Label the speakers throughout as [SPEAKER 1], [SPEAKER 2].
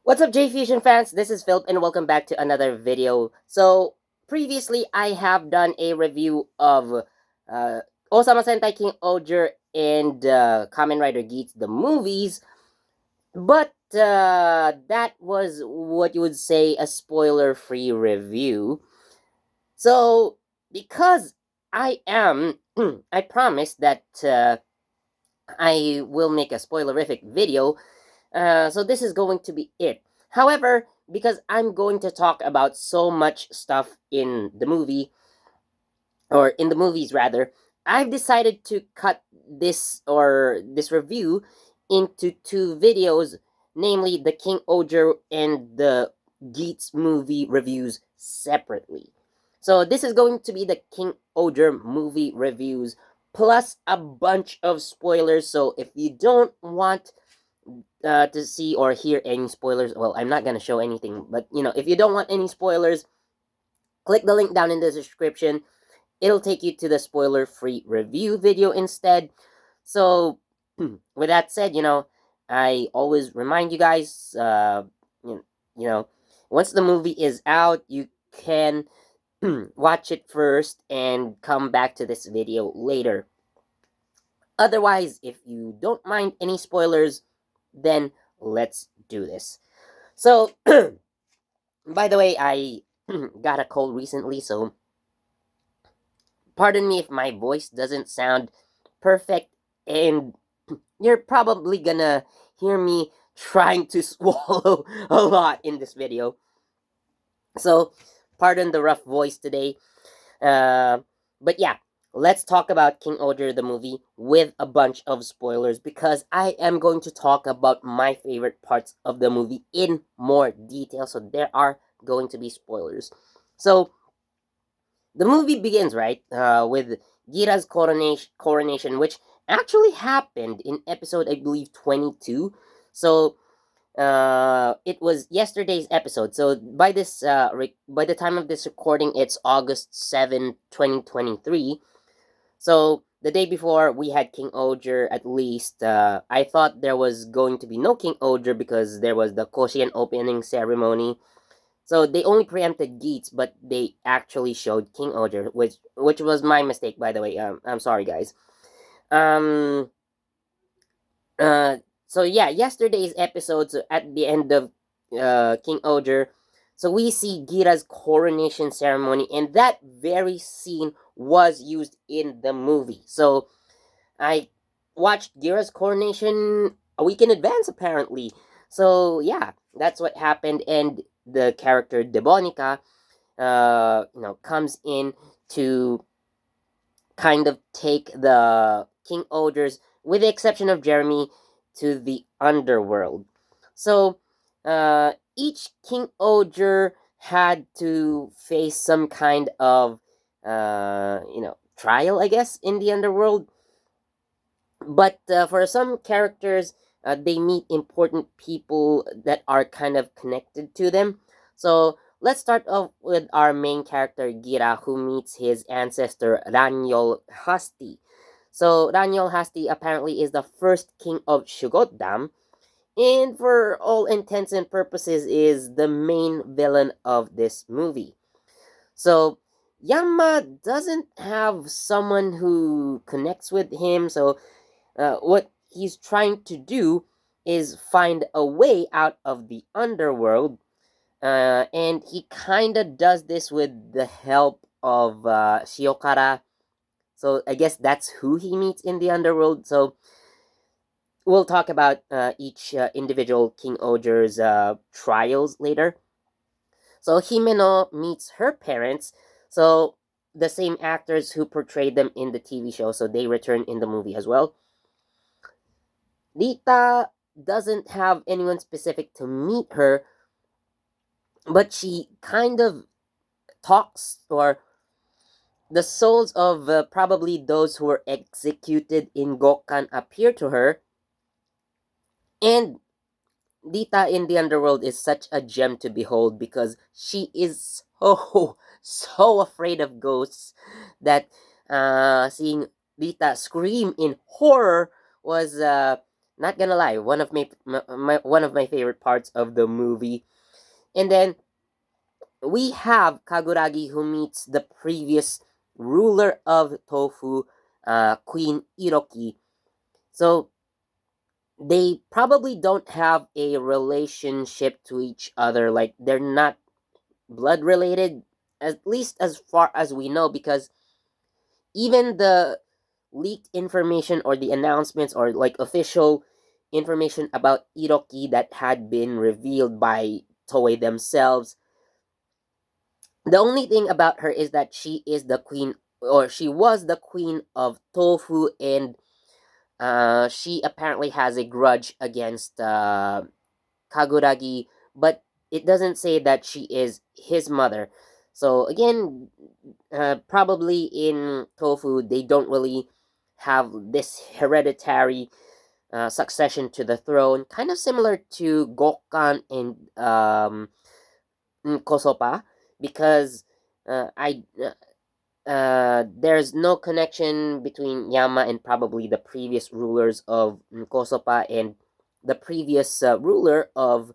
[SPEAKER 1] What's up, JEFusion fans? This is Philip, and welcome back to another video. So, previously, I have done a review of Osama Sentai King Oger and Kamen Rider Geats, the movies, but that was what you would say a spoiler free review. So, because I am, I promised that I will make a spoilerific video. So this is going to be it. However, because I'm going to talk about so much stuff in the movie, or in the movies rather, I've decided to cut this review into two videos, namely the King Oger and the Geats movie reviews separately. So this is going to be the King Oger movie reviews plus a bunch of spoilers. So if you don't want to see or hear any spoilers, well, I'm not gonna show anything, but if you don't want any spoilers, click the link down in the description. It'll take you to the spoiler-free review video instead. So, with that said, I always remind you guys, you, you know, once the movie is out, you can watch it first and come back to this video later. Otherwise, if you don't mind any spoilers, then let's do this. So, by the way, I got a cold recently, so pardon me if my voice doesn't sound perfect, and you're probably gonna hear me trying to swallow a lot in this video. So, pardon the rough voice today. Uh, but yeah, let's talk about King Oger the movie with a bunch of spoilers because I am going to talk about my favorite parts of the movie in more detail. So there are going to be spoilers. So the movie begins right with Gira's coronation, which actually happened in episode I believe 22. So it was yesterday's episode. So by the time of this recording, it's August 7, 2023. So the day before we had King Oger. At least I thought there was going to be no King Oger because there was the Koshien opening ceremony. So they only preempted Geats, but they actually showed King Oger, which was my mistake, by the way. I'm sorry, guys. Um, uh, so yeah, yesterday's episode, so at the end of King Oger, so we see Gira's coronation ceremony, and that very scene was used in the movie. So I watched Gira's coronation a week in advance, apparently. So yeah, that's what happened, and the character Debonica, comes in to kind of take the King Ogres, with the exception of Jeremy, to the underworld. So, each King Ogre had to face some kind of, trial, I guess, in the underworld. But for some characters, they meet important people that are kind of connected to them. So let's start off with our main character Gira, who meets his ancestor Ranyol Hasti. So Ranyol Hasti apparently is the first king of Shugodam, and for all intents and purposes is the main villain of this movie. So Yama doesn't have someone who connects with him, so what he's trying to do is find a way out of the underworld, and he kind of does this with the help of Shiokara. So I guess that's who he meets in the underworld. So we'll talk about each individual King Oger's trials later. So Himeno meets her parents. So the same actors who portrayed them in the TV show, so they return in the movie as well. Rita doesn't have anyone specific to meet her, but she kind of talks, or the souls of probably those who were executed in Gokkan appear to her, and Rita in the underworld is such a gem to behold because she is so so afraid of ghosts that seeing Rita scream in horror was Not gonna lie, one of my favorite parts of the movie. And then we have Kaguragi, who meets the previous ruler of Tofu, Queen Iroki. So they probably don't have a relationship to each other. Like, they're not blood related, at least as far as we know, because even the leaked information or the announcements or like official information about Iroki that had been revealed by Toei themselves, the only thing about her is that she is the queen, or she was the queen of Tofu, and she apparently has a grudge against Kaguragi, but it doesn't say that she is his mother. So again, probably in Tofu, they don't really have this hereditary succession to the throne, kind of similar to Gokkan and Kosopa, because I there's no connection between Yama and probably the previous rulers of Kosopa, and the previous ruler of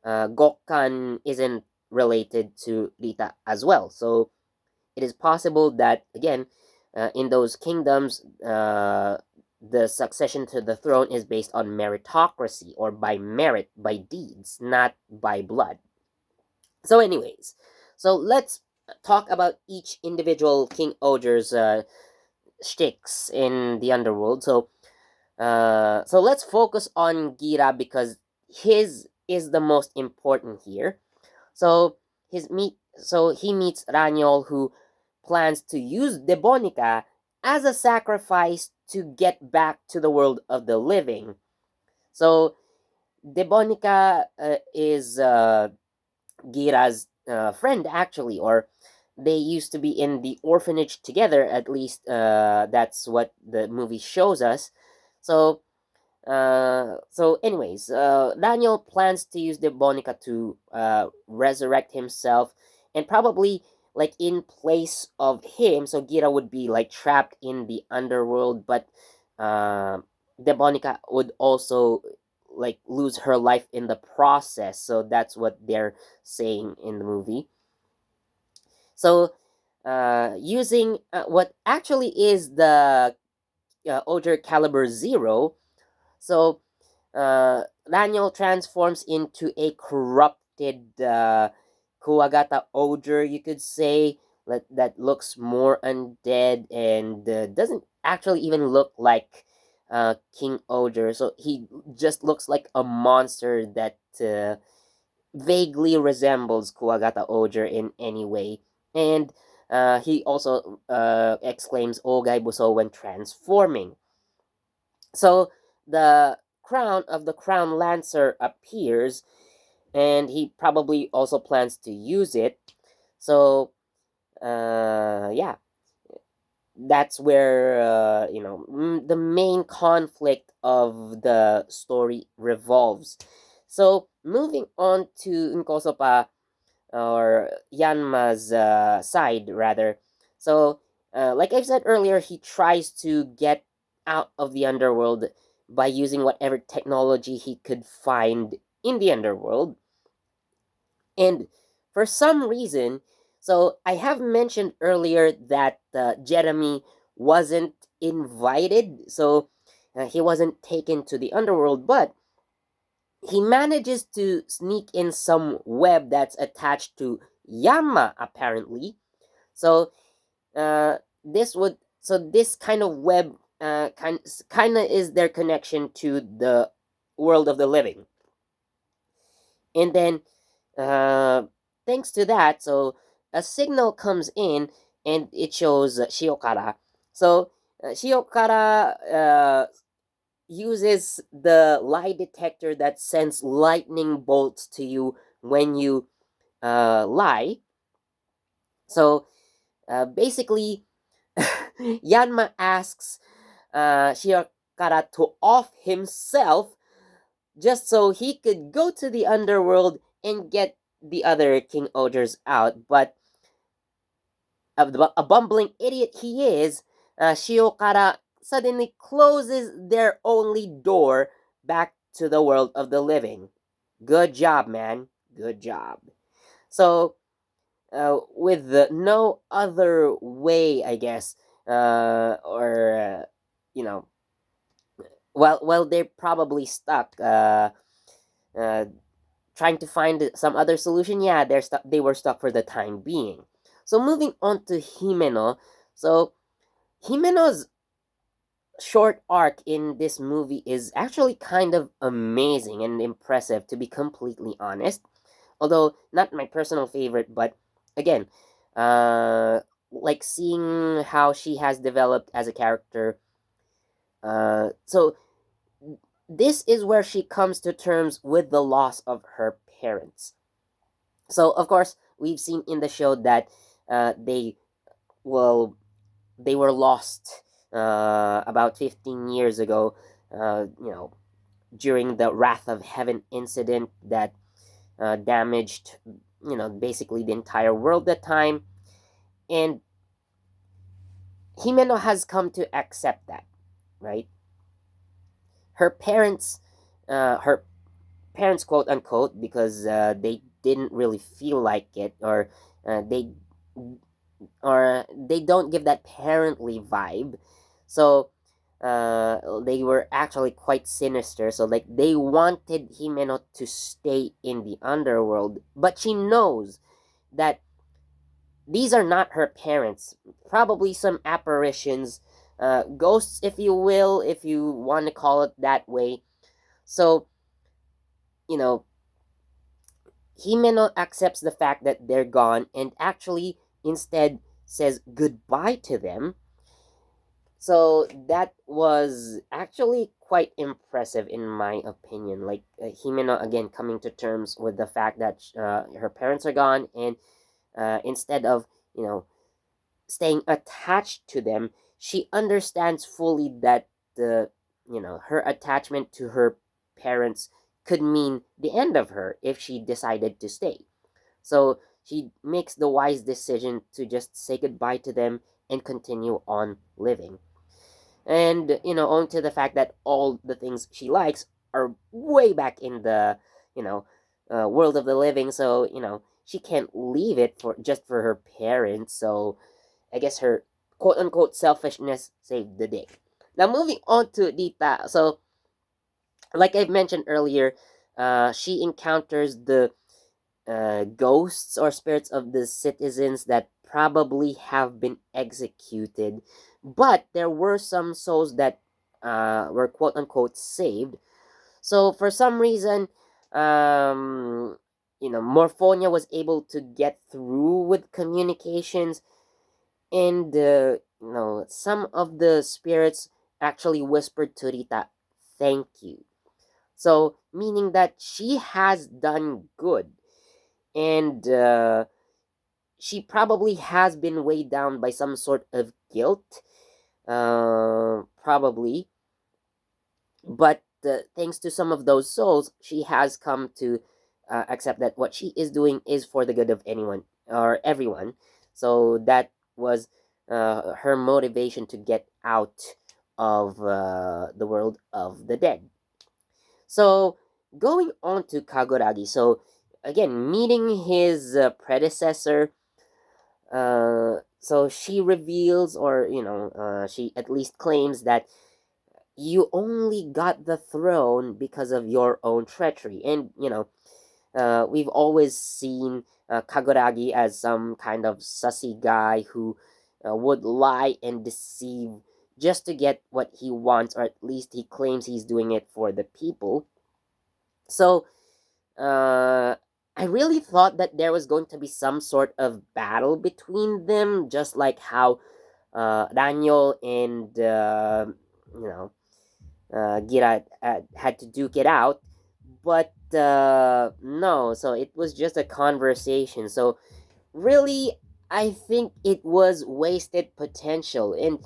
[SPEAKER 1] Gokkan isn't related to Rita as well. So it is possible that, again, in those kingdoms, the succession to the throne is based on meritocracy, or by merit, by deeds, not by blood. So, anyways, so let's talk about each individual Kingohger's shticks in the underworld. So let's focus on Gira, because his is the most important here. So he meets Ranyol, who plans to use Debonica as a sacrifice to get back to the world of the living. So Debonica is Gira's friend, actually, or they used to be in the orphanage together. At least that's what the movie shows us. So anyways, Daniel plans to use the Bonica to resurrect himself, and probably like in place of him. So Gira would be like trapped in the underworld, but the Bonica would also like lose her life in the process. So that's what they're saying in the movie. So using what actually is the Ogre Caliber Zero. So Daniel transforms into a corrupted Kuwagata Ogre, you could say, that looks more undead, and doesn't actually even look like King Ogre. So he just looks like a monster that vaguely resembles Kuwagata Ogre in any way. And he also exclaims Ogai Buso when transforming. So the crown of the Crown Lancer appears, and he probably also plans to use it. So, yeah, that's where the main conflict of the story revolves. So, moving on to Nkosopa, or Yanma's side, rather. So, like I've said earlier, he tries to get out of the underworld by using whatever technology he could find in the underworld. And for some reason, so I have mentioned earlier that Jeremy wasn't invited, so he wasn't taken to the underworld, but he manages to sneak in some web that's attached to Yama, apparently. So this kind of web kind of is their connection to the world of the living. And then uh, thanks to that, so a signal comes in, and it shows Shiokara. So Shiokara uses the lie detector that sends lightning bolts to you when you lie. So basically, Yanma asks Shiokara to off himself just so he could go to the underworld and get the other King Ogres out. But a bumbling idiot he is, Shiokara suddenly closes their only door back to the world of the living. Good job, man. Good job. So, with no other way, I guess, or you know, well, they're probably stuck, uh, trying to find some other solution. Yeah, they're stuck. They were stuck for the time being. So moving on to Himeno. So Himeno's short arc in this movie is actually kind of amazing and impressive, to be completely honest. Although not my personal favorite, but again, uh, like seeing how she has developed as a character. So this is where she comes to terms with the loss of her parents. So of course, we've seen in the show that they well they were lost about 15 years ago. During the Wrath of Heaven incident that damaged, basically the entire world at the time. And Himeno has come to accept that, right? Her parents, her parents, quote unquote, because they didn't really feel like it, or they don't give that parently vibe. So they were actually quite sinister. So like they wanted Himeno to stay in the underworld, but she knows that these are not her parents. Probably some apparitions, ghosts, if you will, if you want to call it that way. So you know, Himeno accepts the fact that they're gone and actually instead says goodbye to them. So that was actually quite impressive in my opinion. Like Himeno again coming to terms with the fact that her parents are gone, and instead of you know staying attached to them, she understands fully that the her attachment to her parents could mean the end of her if she decided to stay. So she makes the wise decision to just say goodbye to them and continue on living. And owing to the fact that all the things she likes are way back in the world of the living, so she can't leave it for just for her parents. So I guess her quote unquote selfishness saved the day. Now moving on to Dita. So like I mentioned earlier, she encounters the ghosts or spirits of the citizens that probably have been executed, but there were some souls that were quote unquote saved. So for some reason, Morphonia was able to get through with communications, and some of the spirits actually whispered to Rita, "Thank you." So meaning that she has done good, and she probably has been weighed down by some sort of guilt, probably. But thanks to some of those souls, she has come to accept that what she is doing is for the good of anyone or everyone. So that was her motivation to get out of the world of the dead. So going on to Kaguragi. So again, meeting his predecessor. So she reveals, or she at least claims that you only got the throne because of your own treachery. And we've always seen Kaguragi as some kind of sussy guy who would lie and deceive just to get what he wants, or at least he claims he's doing it for the people. So I really thought that there was going to be some sort of battle between them, just like how Ranyol and you know Gira had to duke it out. But no, so it was just a conversation. So really, I think it was wasted potential. And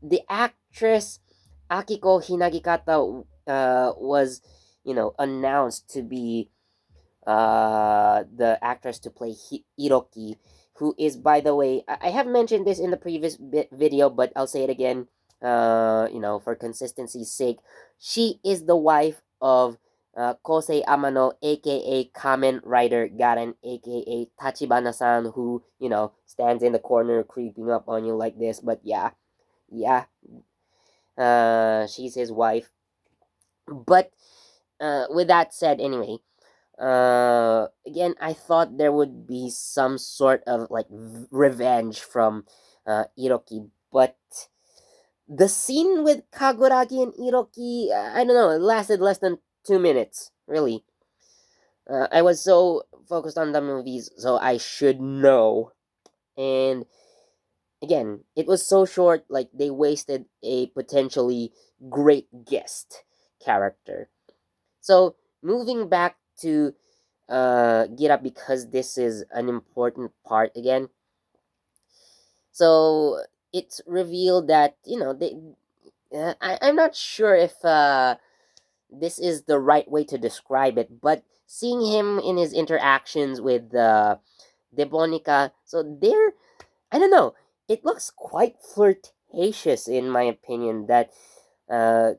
[SPEAKER 1] the actress Akiko Hinagikata was, announced to be the actress to play Hiroki, who is, by the way, I have mentioned this in the previous video, but I'll say it again, for consistency's sake. She is the wife of Kosei Amano, aka Kamen Rider Garen, aka Tachibana-san, who, stands in the corner creeping up on you like this. But yeah, she's his wife. But with that said, anyway, again, I thought there would be some sort of like revenge from Iroki, but the scene with Kaguragi and Iroki, I don't know, it lasted less than 2 minutes, really. I was so focused on the movies, so I should know. And again, it was so short, like they wasted a potentially great guest character. So, moving back to Gira, because this is an important part again. So, it's revealed that, I'm not sure if this is the right way to describe it, but seeing him in his interactions with Debonica, so I don't know, it looks quite flirtatious in my opinion. That uh,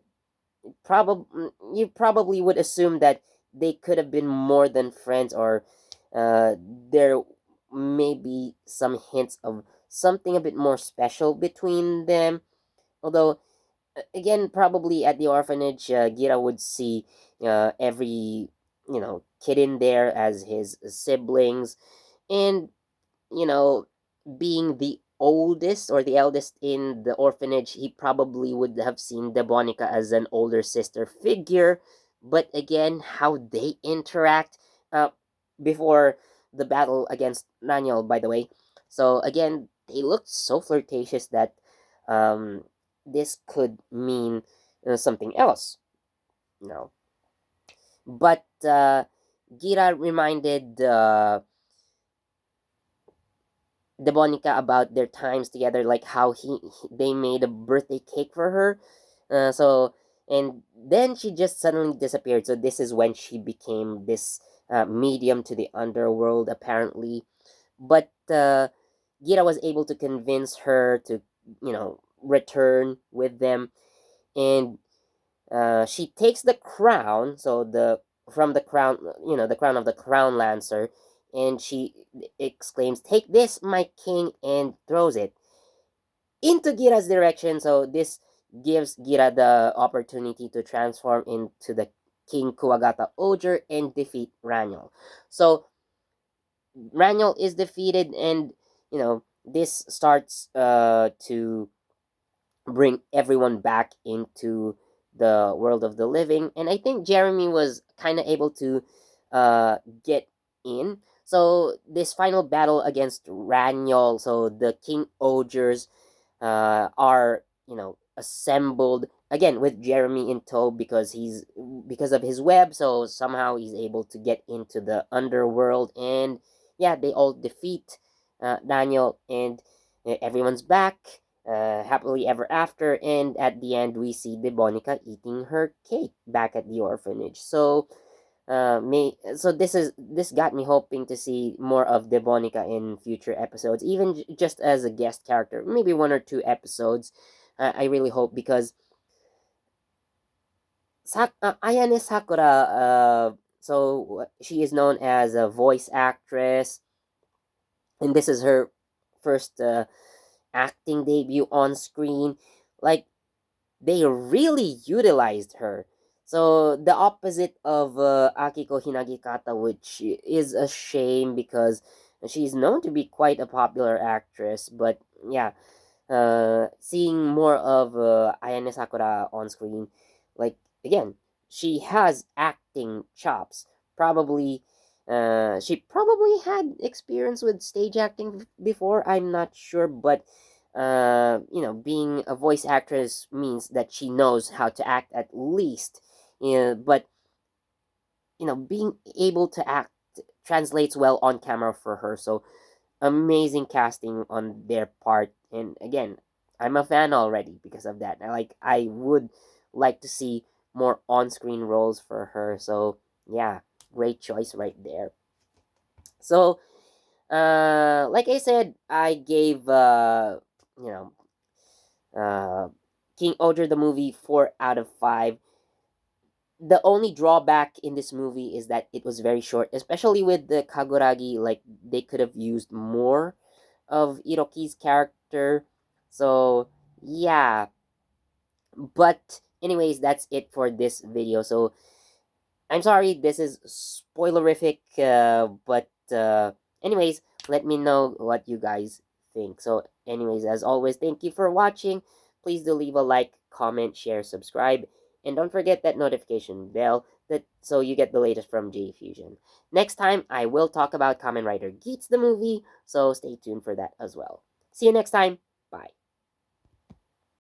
[SPEAKER 1] you probably would assume that they could have been more than friends, or there may be some hints of something a bit more special between them. Although, again, probably at the orphanage, Gira would see every kid in there as his siblings, and you know, being the oldest or the eldest in the orphanage, he probably would have seen Debonica as an older sister figure. But again, how they interact uh, before the battle against Ranyol, by the way. So again, they looked so flirtatious that um, this could mean something else. No, but Gira reminded Debonica about their times together, like how they made a birthday cake for her. And then she just suddenly disappeared. So this is when she became this medium to the underworld, apparently. But Gira was able to convince her to, return with them, and she takes the crown, so the from the crown, the crown of the crown lancer, and she exclaims, "Take this, my king!" and throws it into Gira's direction. So this gives Gira the opportunity to transform into the King Kuwagata Oger and defeat Ranyol. So Ranyol is defeated, and this starts to bring everyone back into the world of the living. And I think Jeremy was kind of able to get in. So this final battle against Ranyol, so the King Ogres are assembled again with Jeremy in tow, because of his web. So somehow he's able to get into the underworld, and yeah, they all defeat Daniel, and everyone's back happily ever after. And at the end, we see Debonica eating her cake back at the orphanage. So this got me hoping to see more of Debonica in future episodes, even just as a guest character, maybe 1 or 2 episodes. I really hope, because Ayane Sakura, so she is known as a voice actress, and this is her first acting debut on screen. Like, they really utilized her. So the opposite of Akiko Hinagikata, which is a shame because she's known to be quite a popular actress. But yeah, seeing more of Ayane Sakura on screen, like, again, she has acting chops. Probably, she probably had experience with stage acting before. I'm not sure, but being a voice actress means that she knows how to act at least. But being able to act translates well on camera for her. So amazing casting on their part, and again, I'm a fan already because of that. I would like to see more on-screen roles for her. So yeah, great choice right there. So like I said, I gave you know uh King Ogre the movie 4 out of 5. the only drawback in this movie is that it was very short, especially with the Kaguragi. Like, they could have used more of Iroki's character. So, yeah. But, anyways, that's it for this video. So, I'm sorry, this is spoilerific, but anyways, let me know what you guys think. So, anyways, as always, thank you for watching. Please do leave a like, comment, share, subscribe, and don't forget that notification bell so you get the latest from JEFusion. Next time, I will talk about Kamen Rider Geats the movie, so stay tuned for that as well. See you next time. Bye.